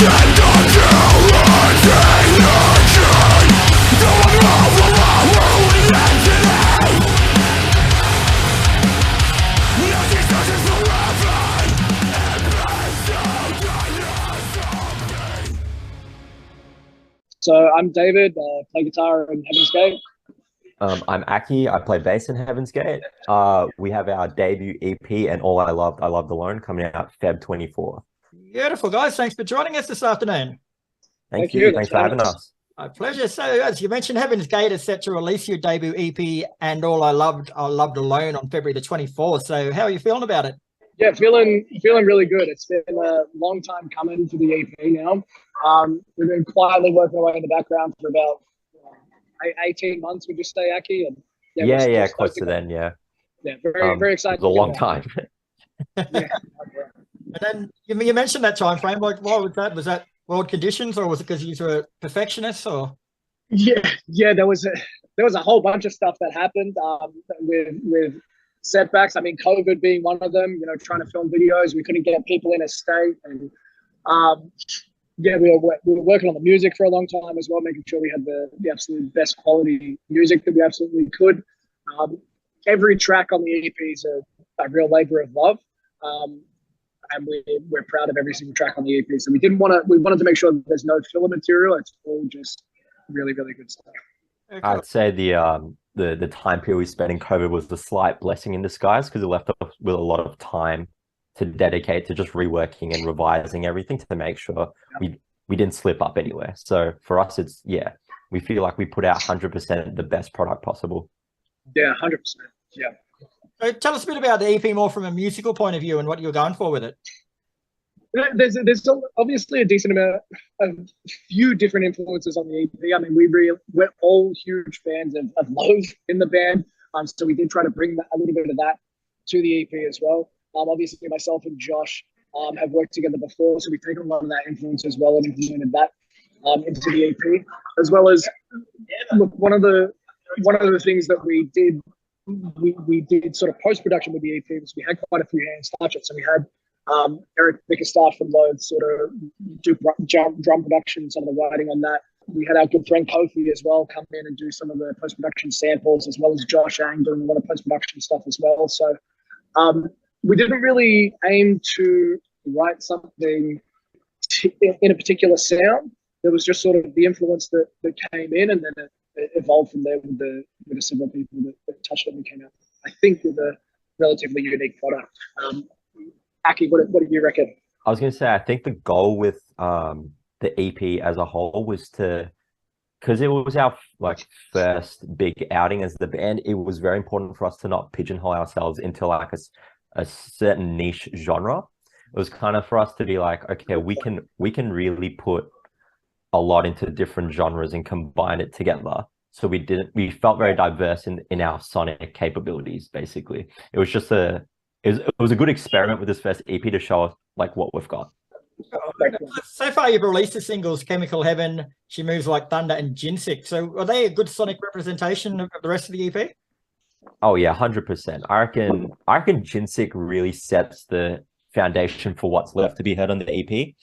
So I'm David, play guitar in Heavensgate. I'm AKI. I play bass in Heavensgate. We have our debut EP and All I Loved Alone coming out Feb 24. Beautiful, guys. Thanks for joining us this afternoon. Thank you. Thanks for having us. My pleasure. So, as you mentioned, Heavensgate is set to release your debut EP and All I Loved Alone on February the 24th. So, how are you feeling about it? Yeah, feeling really good. It's been a long time coming to the EP now. We've been quietly working away in the background for about 18 months, would you say, Aki? And yeah, close to then, yeah. Yeah, very excited. It was a long time. Yeah. And then you mentioned that time frame. Like, why was that? Was that world conditions, or was it because you were a perfectionist? Or yeah, there was a whole bunch of stuff that happened with setbacks. I mean, COVID being one of them. You know, trying to film videos, we couldn't get people in a state, and we were working on the music for a long time as well, making sure we had the absolute best quality music that we absolutely could. Every track on the EP is a real labor of love, and we're proud of every single track on the EP. So we wanted to make sure that there's no filler material. It's all just really good stuff. okay. I'd say the time period we spent in COVID was the slight blessing in disguise, because it left us with a lot of time to dedicate to just reworking and revising everything to make sure we didn't slip up anywhere. So for us, it's, we feel like we put out 100% the best product possible. Yeah, 100%. Yeah. So tell us a bit about the EP more from a musical point of view and what you're going for with it. There's obviously a decent amount, a few different influences on the EP. I mean, we're all huge fans of Loathe in the band, so we did try to bring a little bit of that to the EP as well. Obviously, myself and Josh have worked together before, so we've taken a lot of that influence as well and implemented that into the EP, as well as look, one of the things that we did sort of post-production with the EP was we had quite a few hands touch it. So we had Eric Bickerstaff from Loathe sort of do drum production, some of the writing on that. We had our good friend Kofi as well come in and do some of the post-production samples, as well as Josh Ang doing a lot of post-production stuff as well. So we didn't really aim to write something in a particular sound. There was just sort of the influence that came in, and then it evolved from there with the several people that touched it and came out, I think, with a relatively unique product. Aki, what do you reckon? I was going to say, I think the goal with the EP as a whole was because it was our first big outing as the band, it was very important for us to not pigeonhole ourselves into like a certain niche genre. It was kind of for us to be like, okay, we can really put a lot into different genres and combine it together. So we felt very diverse in our sonic capabilities. Basically, it was just it was a good experiment with this first EP to show us like what we've got. So far, you've released the singles "Chemical Heaven," "She Moves Like Thunder," and "Jinsic." So, are they a good sonic representation of the rest of the EP? Oh yeah, 100%. I reckon Jinsic really sets the foundation for what's left to be heard on the EP,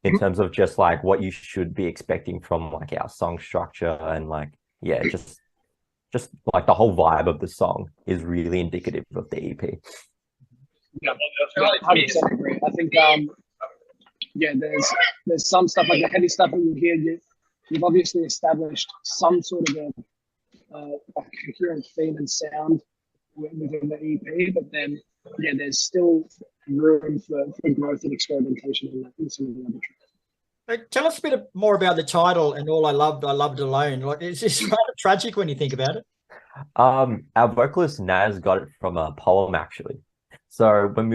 in terms of just like what you should be expecting from like our song structure, and like just like the whole vibe of the song is really indicative of the EP. Yeah, 100% agree. I think there's some stuff like the heavy stuff that you hear. You've obviously established some sort of a coherent theme and sound within the EP, but then there's still room for growth and experimentation in some of the other tracks. Tell us a bit more about the title and "All I Loved Alone." Like, it's just rather tragic when you think about it. Our vocalist Naz got it from a poem, actually. So when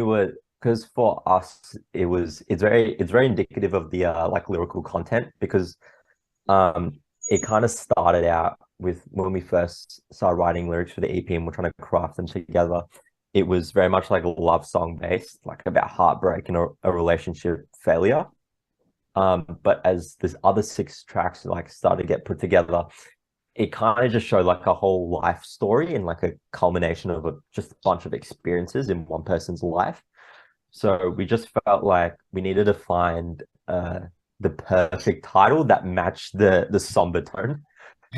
because for us it's very indicative of the like lyrical content, because it kind of started out with when we first started writing lyrics for the EP and we're trying to craft them together. It was very much like a love song based, like about heartbreak and a relationship failure. But as this other 6 tracks like started to get put together, it kind of just showed like a whole life story and like a culmination of just a bunch of experiences in one person's life. So we just felt like we needed to find the perfect title that matched the somber tone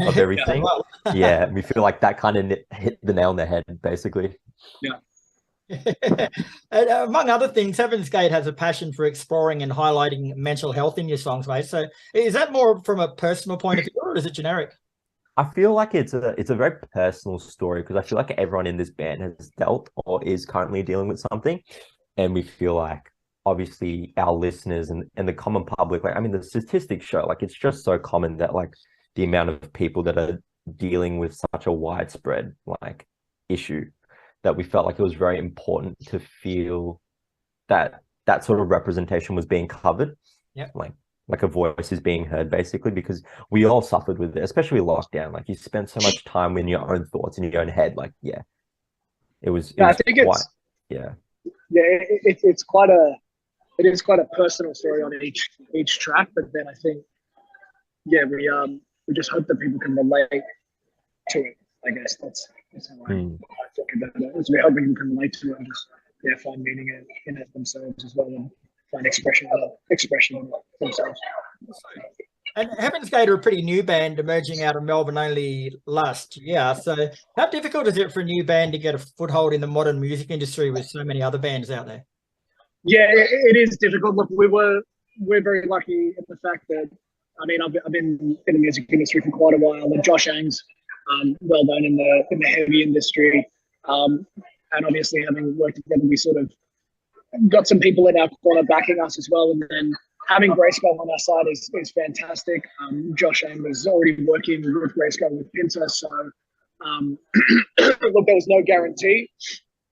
of everything. Yeah, we feel like that kind of hit the nail on the head, basically. Yeah. And among other things, Heavensgate has a passion for exploring and highlighting mental health in your songs, mate. So is that more from a personal point of view, or is it generic? I feel like it's a very personal story, because I feel like everyone in this band has dealt or is currently dealing with something, and we feel like obviously our listeners and the common public, like, I mean, the statistics show, like, it's just so common that, like, the amount of people that are dealing with such a widespread, like, issue, that we felt like it was very important to feel that that sort of representation was being covered. Yeah. Like a voice is being heard, basically, because we all suffered with it, especially lockdown. Like, you spent so much time in your own thoughts in your own head. Like, yeah, I think it's quite a personal story on each track, but then I think, yeah, we just hope that people can relate to it. I guess that's how I think about it. We hope people can relate to it and just find meaning in it themselves as well, and find expression in it themselves. And Heavensgate are a pretty new band, emerging out of Melbourne only last year. So how difficult is it for a new band to get a foothold in the modern music industry with so many other bands out there? Yeah, it is difficult. Look, we're very lucky in the fact that, I mean, I've been in the music industry for quite a while, and Josh Ang's well known in the heavy industry, and obviously having worked together, we sort of got some people in our corner backing us as well, and then having Greyscale on our side is fantastic. Josh Ang was already working with Greyscale with Pinter, so look, there was no guarantee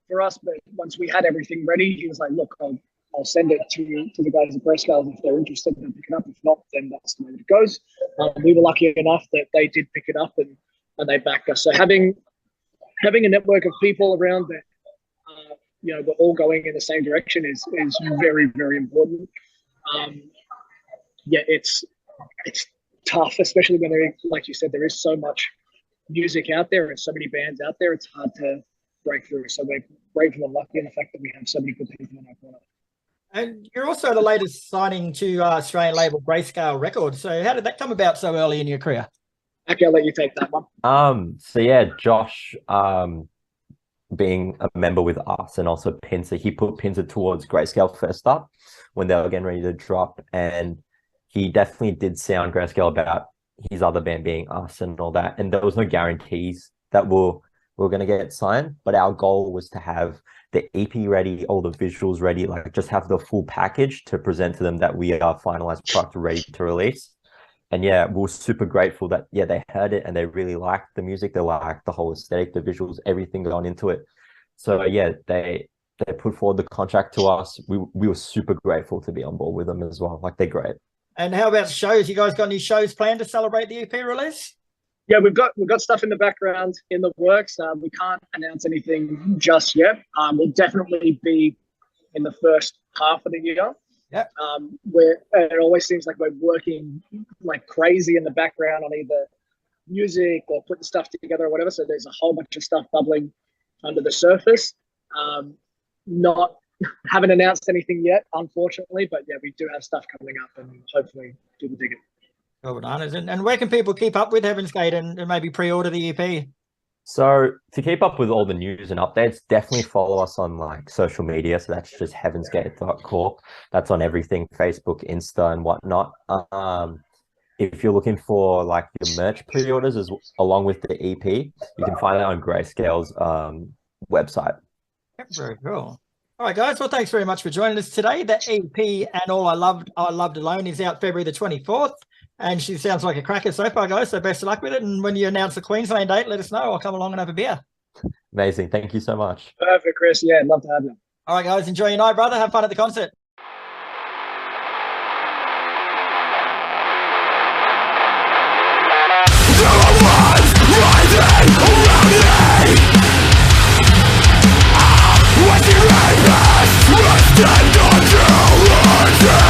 for us, but once we had everything ready, he was like, look, I'll send it to the guys at Greyscale. If they're interested, they'll pick it up. If not, then that's the way it goes. We were lucky enough that they did pick it up and they backed us. So having a network of people around that, we're all going in the same direction is very, very important. It's tough, especially when there, like you said, there is so much music out there and so many bands out there. It's hard to break through. So we're grateful and lucky in the fact that we have so many good people in our corner. And you're also the latest signing to Australian label Greyscale Records. So how did that come about so early in your career? Okay, I'll let you take that one. So yeah, Josh, being a member with us and also Pinter, he put Pinter towards Greyscale first up when they were getting ready to drop, and he definitely did sound Greyscale about his other band being us and all that, and there was no guarantees that we're going to get signed, but our goal was to have the EP ready, all the visuals ready, like just have the full package to present to them that we are finalized product ready to release. And yeah, we were super grateful that, yeah, they heard it and they really liked the music. They liked the whole aesthetic, the visuals, everything going into it. So yeah, they put forward the contract to us. We were super grateful to be on board with them as well. Like, they're great. And how about shows? You guys got any shows planned to celebrate the EP release? Yeah, we've got stuff in the background in the works. We can't announce anything just yet. We'll definitely be in the first half of the year. Yeah. Where it always seems like we're working like crazy in the background on either music or putting stuff together or whatever. So there's a whole bunch of stuff bubbling under the surface. Haven't announced anything yet, unfortunately, but yeah, we do have stuff coming up, and hopefully people dig it. Well done. And where can people keep up with Heavensgate and maybe pre-order the EP? So to keep up with all the news and updates, definitely follow us on like social media. So that's just heavensgate.corp. That's on everything, Facebook, Insta, and whatnot. If you're looking for like your merch pre-orders along with the EP, you can find that on Greyscale's website. Very cool. All right, guys. Well, thanks very much for joining us today. The EP and All I Loved Alone is out February the 24th. And she sounds like a cracker so far, guys. So best of luck with it. And when you announce the Queensland date, let us know. I'll come along and have a beer. Amazing. Thank you so much. Perfect, Chris. Yeah, love to have you. All right, guys. Enjoy your night, brother. Have fun at the concert. What's your aim? Rusted on your